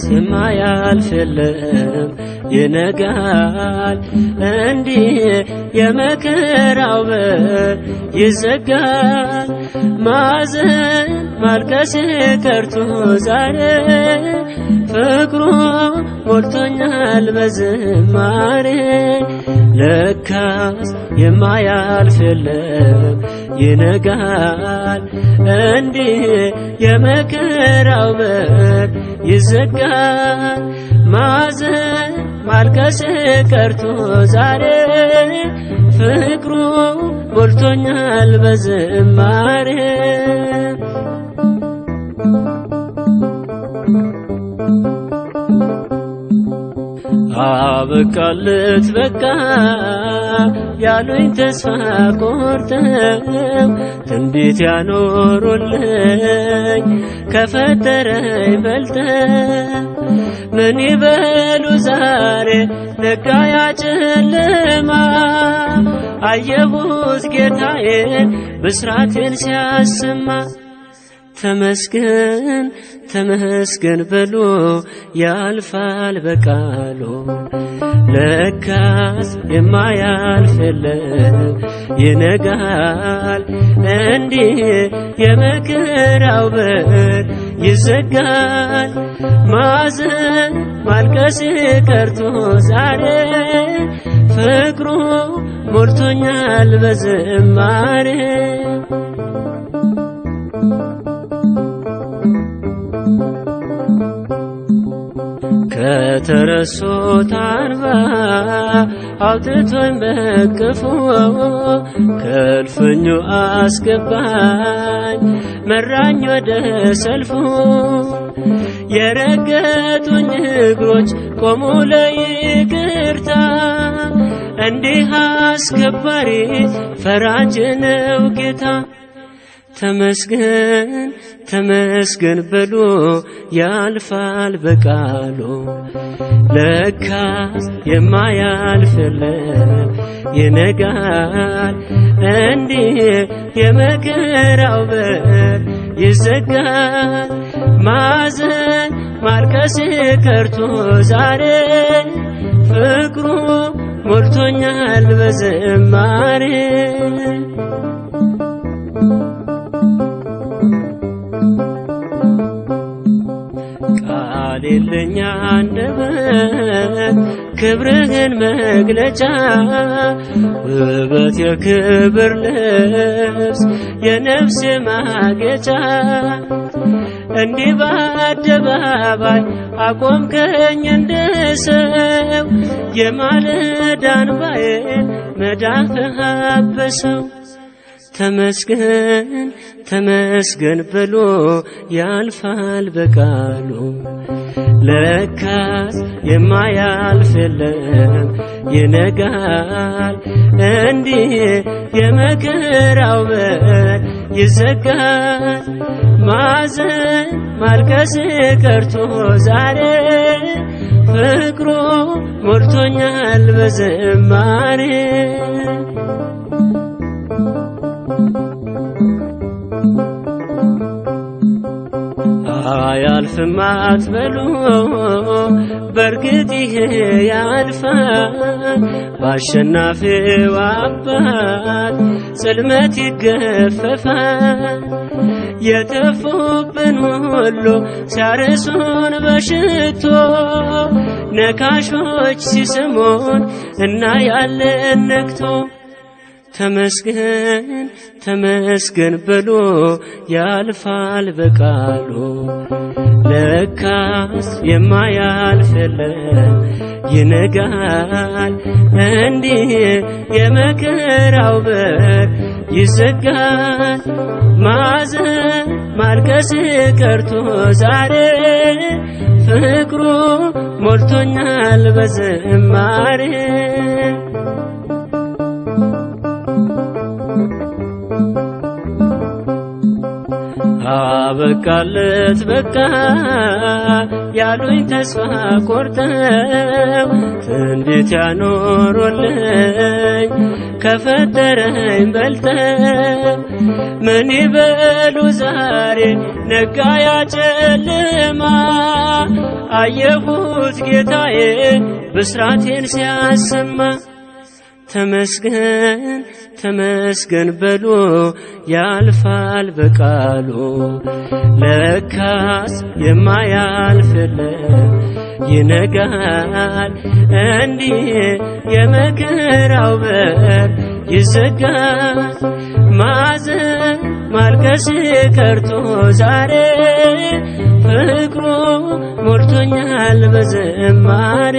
የማያልፍ የለም ይነጋል እንዲህ የመከራው በር ይዘጋል። ማዘን ማልቀስ ቀርቶ ዛሬ ፍቅሩ ሞልቶኛል በዝማሬ። ለካስ የማያልፍ የለም ይነጋል እንዲህ የመከራው በር ይዘጋል። ማዘን ማልቀስ ቀርቶ ዛሬ ፍቅሩ ሞልቶኛል በዝማሬ። አበቃለት በቃ ያሉኝ ተስፋ ቆርጠው ትንቢት ያኖሩልኝ ከፈጠረኝ በልጠው ምን ይበሉ ዛሬ ነጋ ያ ጨለማ። አየሁት ጌታዬን ብስራቴን ሲያሰማ ተመስገን ተመስገን በሎ ያልፋል በቃሉ። ለካስ የማያልፍ የለም ይነጋል እንዲህ የመከራው በር ይዘጋል። ማዘን ማልቀስ ቀርቶ ዛሬ ፍቅሩ ሞልቶኛል በዝማሬ። ከተረሱት አንባ አውጥቶኝ በቅፎ ከእልፍኙ አስገባኝ መራኝ ወደ ሰልፉ። የረገጡኝ እግሮች ቆሙ ለይቅርታ እንዲህ አስከባሪ ፈራጅ ነው ጌታ። ተመስገን ተመስገን በሎ ያልፋል በቃሉ። ለካስ የማያልፍ የለም ይነጋል እንዲህ የመከራው በር ይዘጋል። ማዘን ማልቀስ ቀርቶ ዛሬ ፍቅሩ ሞልቶኛል በዝማሬ። ቃል የለኝ አንደበት ክብርህን መግለጫ ውበት የክብር ልብስ የነፍስ ማጌጫ። እንዲህ በአደባባይ አቆምከኝ እንደ ሰው የማለዳ እንባዬን መዳፍህ አበሰው። ተመስገን ተመስገን በሎ ያልፋል በቃሉ። ለካስ የማያልፍ የለም ይነጋል እንዲህ የመከራው በር ይዘጋል። ማዘን ማልቀስ ቀርቶ ዛሬ ፍቅሩ ሞልቶኛል በዝማሬ። አያልፍም አትበሉ በርግጥ ይሄ ያልፋል። በአሸናፊው አባት ጽልመት ይገፈፋል። የተፉብን ሁሉ ሲያርሱን በሽቶ ነካሾች ሲስሙን እናያለን ነግቶ። ተመስገን ተመስገን በሎ ያልፋል በቃሉ። ለካስ የማያልፍ የለም ይነጋል እንዲህ የመከራው በር ይዘጋል። ማዘን ማልቀስ ቀርቶ ዛሬ ፍቅሩ ሞልቶኛል በዝማሬ። አበቃለት በቃ ያሉኝ ተስፋ ቆርጠው ትንቢት ያኖሩልኝ ከፈጠረኝ በልጠው ምን ይበሉ ዛሬ ነጋ ያ ጨለማ አየሁት ጌታዬ ብስራቴን ሲያሰማ ተመስገን ተመስገን በሉ ያልፋል በቃሉ ለካስ የማያልፍልን ይነጋል እንዲህ የመከራው በር ይዘጋል ማዘን ማልቀስ ቀርቶ ዛሬ ፍቅሩ ሞልቶኛል በዝማሬ